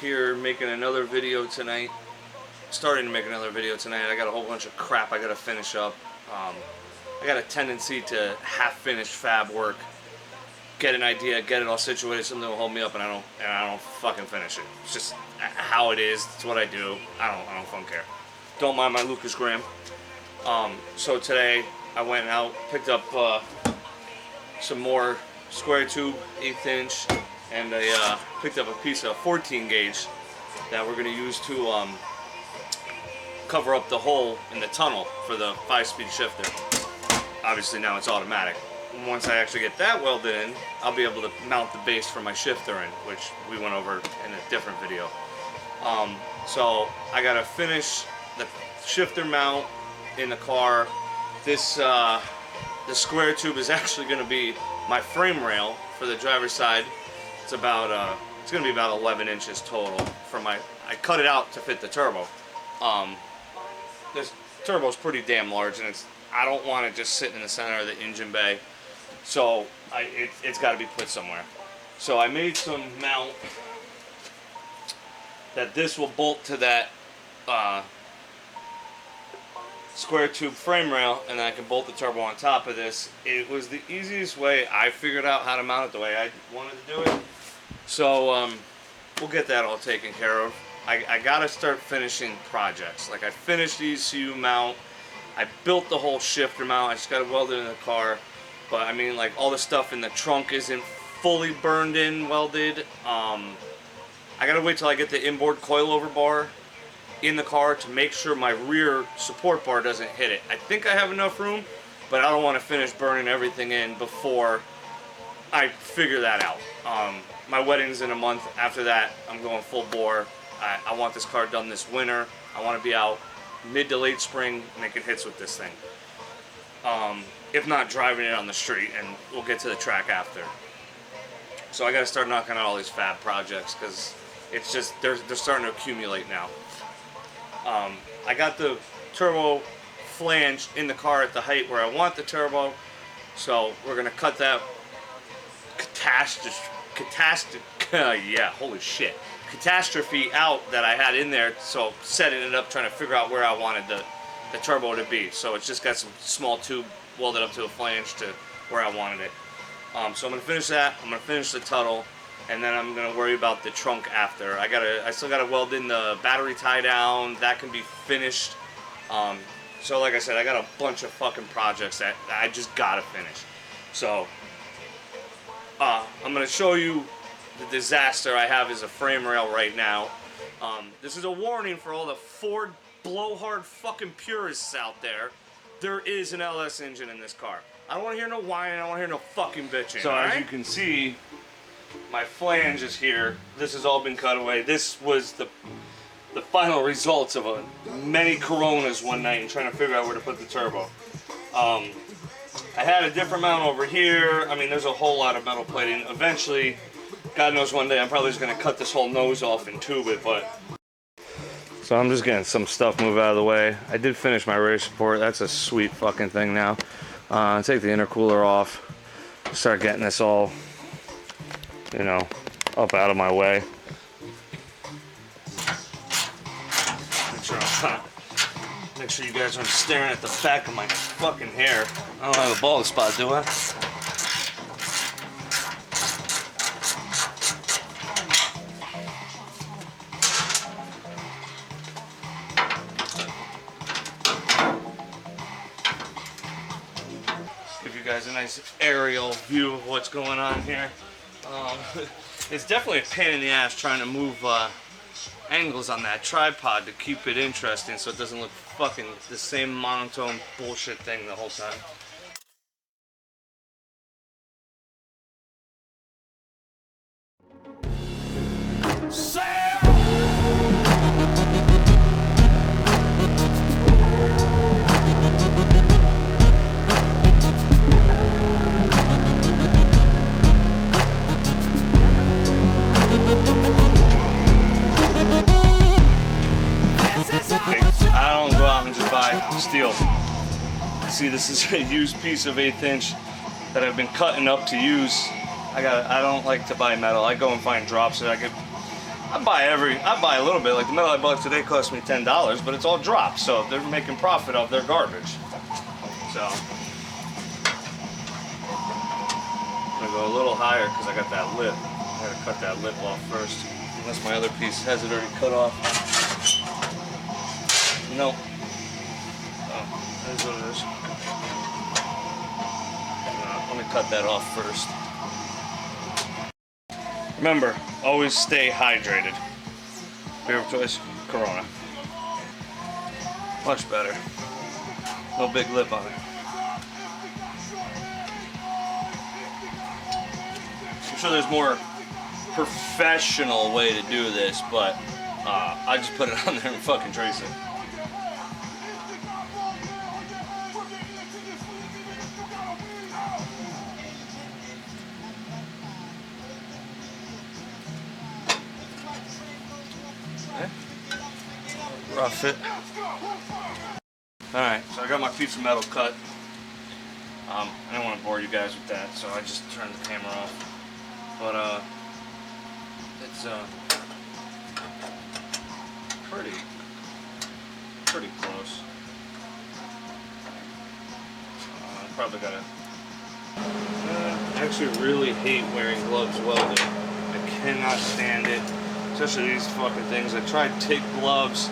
here making another video tonight. Starting to make another video tonight. I got a whole bunch of crap I gotta finish up. I got a tendency to half-finish fab work, get an idea, get it all situated, something will hold me up, and I don't fucking finish it. It's just how it is. It's what I do. I don't fucking care. Don't mind my Lucas Graham. So today I went out, picked up some more square tube 1/8 inch, and I picked up a piece of 14 gauge that we're gonna use to cover up the hole in the tunnel for the 5-speed shifter. Obviously now it's automatic. Once I actually get that welded in, I'll be able to mount the base for my shifter in, which we went over in a different video. So I gotta finish the shifter mount in the car. This the square tube is actually gonna be my frame rail for the driver's side. It's about it's gonna be about 11 inches total for my. I cut it out to fit the turbo. This turbo's pretty damn large, and I don't want it just sitting in the center of the engine bay, so it's got to be put somewhere. So I made some mount that this will bolt to that square tube frame rail, and then I can bolt the turbo on top of this. It was the easiest way I figured out how to mount it the way I wanted to do it. So we'll get that all taken care of. I gotta start finishing projects. Like I finished the ECU mount, I built the whole shifter mount, I just gotta weld it in the car. But I mean, like, all the stuff in the trunk isn't fully burned in, welded. I gotta wait till I get the inboard coilover bar in the car to make sure my rear support bar doesn't hit it. I think I have enough room, but I don't want to finish burning everything in before I figure that out. My wedding's in a month. After that, I'm going full bore. I want this car done this winter. I want to be out mid to late spring making hits with this thing. If not, driving it on the street, and we'll get to the track after. So I got to start knocking out all these fab projects because it's just they're starting to accumulate now. I got the turbo flange in the car at the height where I want the turbo, so we're gonna cut that catastrophe out that I had in there, so setting it up, trying to figure out where I wanted the turbo to be. So it's just got some small tube welded up to a flange to where I wanted it. So I'm gonna finish that. I'm gonna finish the tunnel, and then I'm gonna worry about the trunk after. I still gotta weld in the battery tie down. That can be finished. So like I said, I got a bunch of fucking projects that I just gotta finish. So I'm gonna show you the disaster I have as a frame rail right now. This is a warning for all the Ford blowhard fucking purists out there. There is an LS engine in this car. I don't want to hear no whining. I don't want to hear no fucking bitching. So as you can see, my flange is here. This has all been cut away. This was the final results of many Coronas one night and trying to figure out where to put the turbo. I had a different mount over here. I mean, there's a whole lot of metal plating. Eventually, God knows one day I'm probably just going to cut this whole nose off and tube it, but... So I'm just getting some stuff moved out of the way. I did finish my race support. That's a sweet fucking thing now. Take the intercooler off. Start getting this all, you know, up out of my way. Make sure you guys aren't staring at the back of my fucking hair. I don't have a bald spot, do I? Give you guys a nice aerial view of what's going on here. It's definitely a pain in the ass trying to move angles on that tripod to keep it interesting so it doesn't look fucking the same monotone bullshit thing the whole time. I don't go out and just buy steel. See, this is a used piece of 1/8 inch that I've been cutting up to use. I don't like to buy metal. I go and find drops that I could I buy a little bit. Like the metal I bought today cost me $10, but it's all dropped, so they're making profit off their garbage. So I'm gonna go a little higher because I got that lip. I gotta cut that lip off first, unless my other piece has it already cut off. No. Oh, that is what it is. Let me cut that off first. Remember, always stay hydrated. Beer of choice, Corona. Much better. No big lip on it. I'm sure there's more professional way to do this, but I just put it on there and fucking trace it. Rough it. Alright, so I got my piece of metal cut. I don't want to bore you guys with that, so I just turned the camera off. But it's pretty close. I probably gotta. I actually really hate wearing gloves welding. I cannot stand it, especially these fucking things. I tried TIG gloves,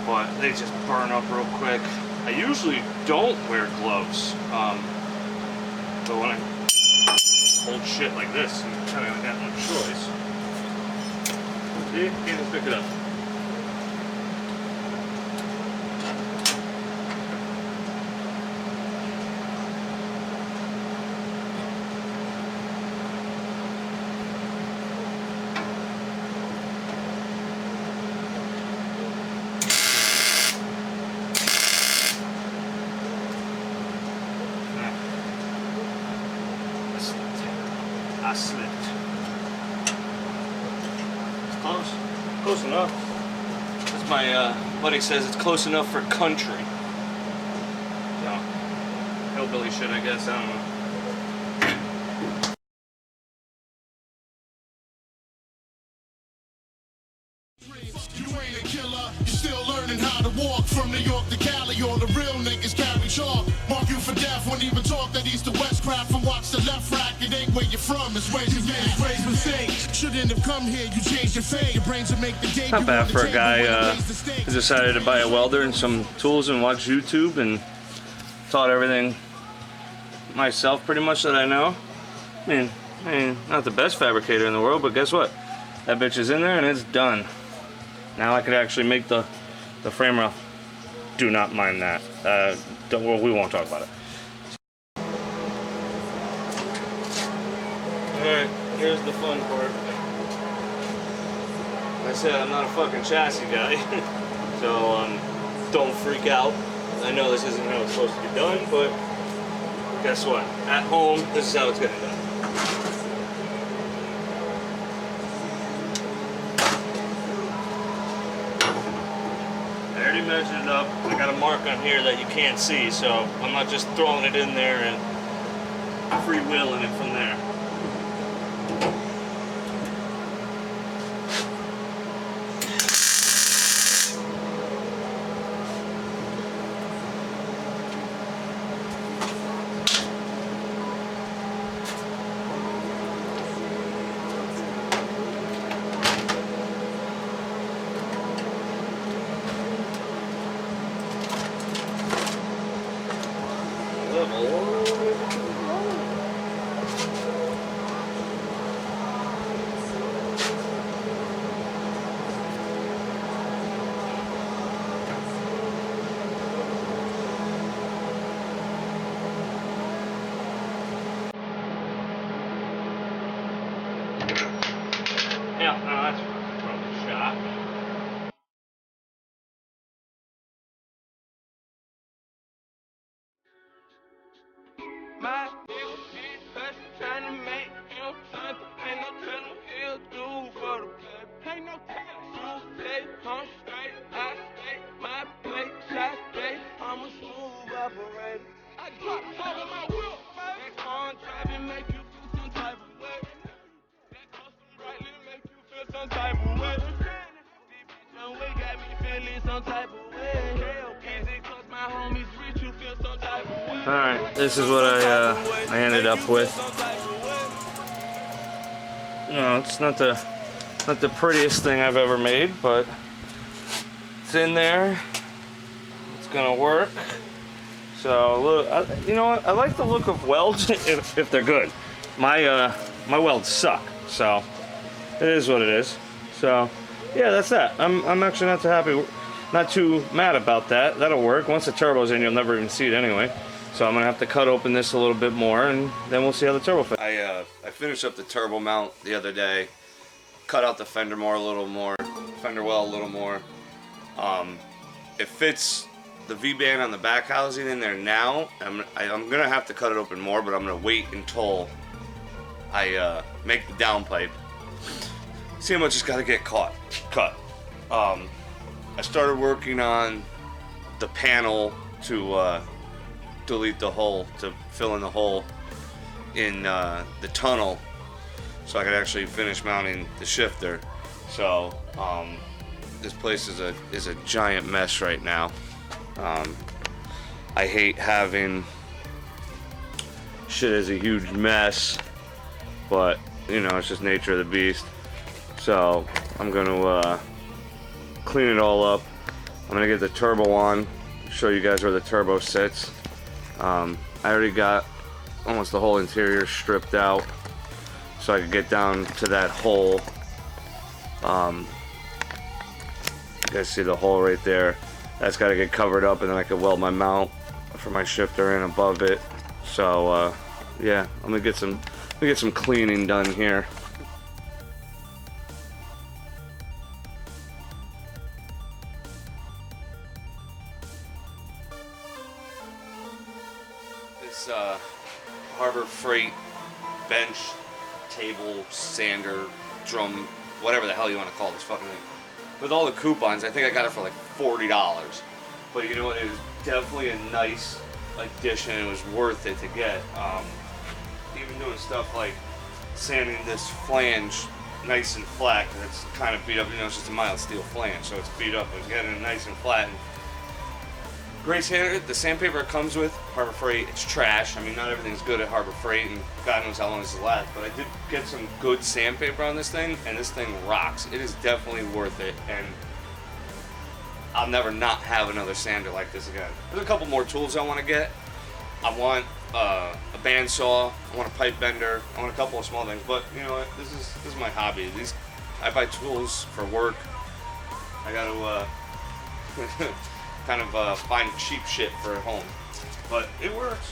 but they just burn up real quick. I usually don't wear gloves, but when I hold shit like this, you kind of got no choice. See? Can't even pick it up. I slipped. It's close. Close enough. As my buddy says, it's close enough for country. So, hillbilly shit, I guess. I don't know. You ain't a killer, you're still learning how to walk. From New York to Cali, all the real niggas carry chalk. Mark you for death, won't even talk that east to west crap. From watch the left rack, it ain't where you're from, it's where you get it. Raised mistake, shouldn't have come here, you changed your fate. Your brains will make the day. Not bad for a guy who decided to buy a welder and some tools and watch YouTube and taught everything myself pretty much that I know. I mean, not the best fabricator in the world, but guess what? That bitch is in there and it's done. Now I could actually make the frame rail. Do not mind that. Well, we won't talk about it. Alright, here's the fun part. Like I said, I'm not a fucking chassis guy, so don't freak out. I know this isn't how it's supposed to be done, but guess what? At home, this is how it's getting done. I already measured it up. I got a mark on here that you can't see, so I'm not just throwing it in there and freewheeling it from there. Yeah, no, that's probably a shot. My nigga been hustling, trying to make him something. Ain't no telling he'll do for the play. Ain't no telling you play, I'm straight, I stay. My plate, shot stay, I'm a smooth operator. I drop top of my wheel, that car driving make you feel some type of way. That custom brightly make you feel some type of way. We got me feeling some type of way. Easy, cause my homies rich, you feel some type of way. Alright, this is what I ended up with. You know, it's not the prettiest thing I've ever made, but it's in there. It's gonna work. So look, you know what? I like the look of welds if they're good. My welds suck, so it is what it is. So yeah, that's that. I'm actually not too happy, not too mad about that. That'll work. Once the turbo's in, you'll never even see it anyway. So I'm gonna have to cut open this a little bit more, and then we'll see how the turbo fits. I finished up the turbo mount the other day. Cut out the fender a little more, fender well a little more. It fits the V-band on the back housing in there now. I'm gonna have to cut it open more, but I'm gonna wait until I make the downpipe. See how much it's got to get cut. I started working on the panel to delete the hole, to fill in the hole in the tunnel, so I could actually finish mounting the shifter. So this place is a giant mess right now. I hate having shit as a huge mess, but you know, it's just nature of the beast. So I'm gonna clean it all up. I'm gonna get the turbo on, show you guys where the turbo sits. I already got almost the whole interior stripped out, so I could get down to that hole. You guys see the hole right there? That's got to get covered up, and then I could weld my mount for my shifter in above it. So yeah, I'm gonna get some cleaning done here. This Harbor Freight bench, table, sander, drum, whatever the hell you want to call this fucking thing. With all the coupons, I think I got it for like $40. But you know what? It was definitely a nice addition. It was worth it to get. Even doing stuff like sanding this flange nice and flat, because it's kind of beat up. You know, it's just a mild steel flange, so it's beat up. But getting it nice and flat. And great sander. The sandpaper it comes with, Harbor Freight, it's trash. I mean, not everything's good at Harbor Freight, and God knows how long this will last. But I did get some good sandpaper on this thing, and this thing rocks. It is definitely worth it, and I'll never not have another sander like this again. There's a couple more tools I want to get. I want a bandsaw. I want a pipe bender. I want a couple of small things. But you know what? This is my hobby. I buy tools for work. I got to kind of find cheap shit for at home, but it works.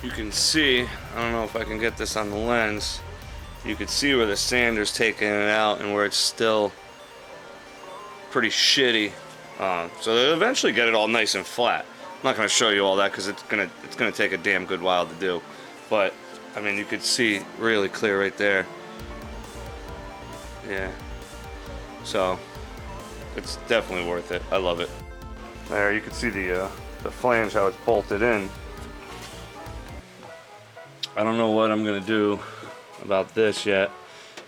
You can see, I don't know if I can get this on the lens, you can see where the sander's taking it out and where it's still pretty shitty. So they'll eventually get it all nice and flat. I'm not going to show you all that because it's gonna take a damn good while to do. But I mean, you could see really clear right there. Yeah. So it's definitely worth it. I love it. There you can see the flange, how it's bolted in. I don't know what I'm gonna do about this yet.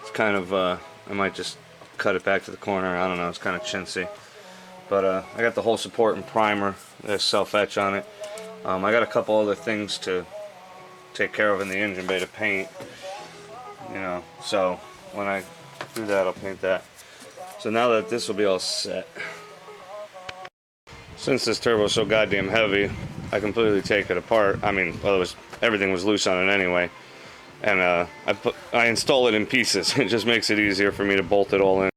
It's kind of I might just cut it back to the corner. I don't know. It's kind of chintzy. But I got the whole support and primer. There's self-etch on it. I got a couple other things to take care of in the engine bay to paint. You know, so when I do that, I'll paint that. So now that this will be all set, since this turbo is so goddamn heavy, I completely take it apart. I mean, well, everything was loose on it anyway, and I install it in pieces. It just makes it easier for me to bolt it all in.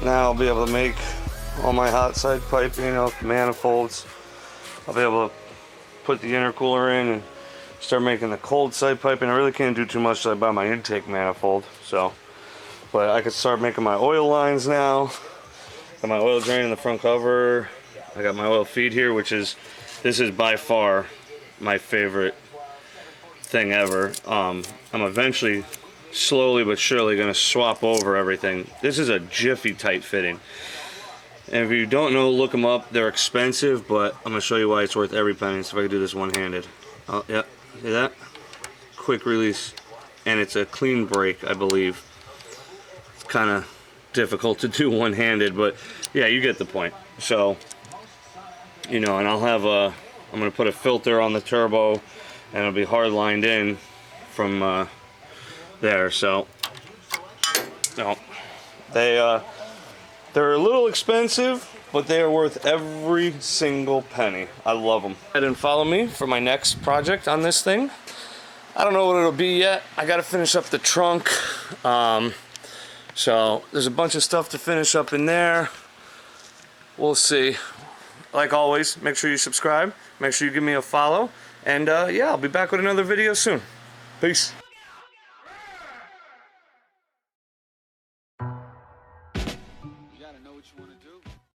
Now I'll be able to make all my hot side piping, you know, manifolds. I'll be able to put the intercooler in and start making the cold side piping. I really can't do too much till I buy my intake manifold. So, but I could start making my oil lines now. Got my oil drain in the front cover. I got my oil feed here, this is by far my favorite thing ever. I'm eventually, slowly but surely, going to swap over everything. This is a Jiffy type fitting. And if you don't know, look them up. They're expensive, but I'm going to show you why it's worth every penny. So if I can do this one-handed. Oh, yeah. See that? Quick release. And it's a clean break, I believe. It's kind of difficult to do one-handed, but yeah, you get the point. So, you know, and I'll have I'm going to put a filter on the turbo, and it'll be hard lined in from there. So, no, they're a little expensive, but they are worth every single penny. I love them. Go ahead and follow me for my next project on this thing. I don't know what it'll be yet. I got to finish up the trunk. So there's a bunch of stuff to finish up in there. We'll see. Like always, make sure you subscribe. Make sure you give me a follow. And yeah, I'll be back with another video soon. Peace.